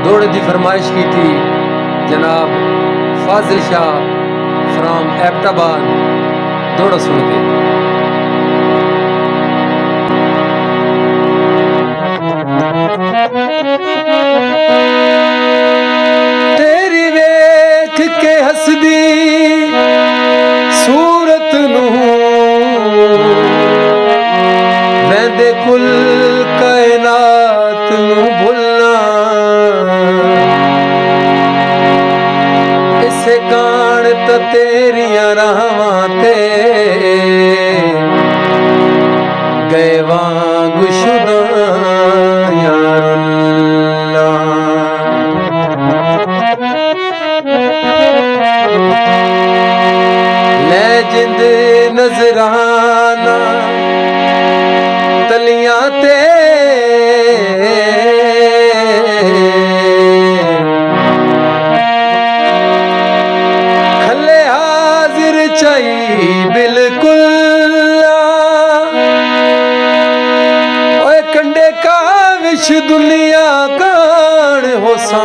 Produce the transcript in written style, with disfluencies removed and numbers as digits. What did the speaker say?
दौड़े की फरमाइश की थी जनाब फाजिल शाह फ्राम एबटाबाद। दौड़ा सुन के तेरी वेख के हसदी सूरत नू वेंदे कुल कायनात नू भुलना इसे कान त तेरियां राहां ते गए वांग शुदा यारुल्ला। ले जिंद नजराना तलियां ते खले हाजिर चाही बिल्कुल ओए कंडे का विश दुनिया कान होसा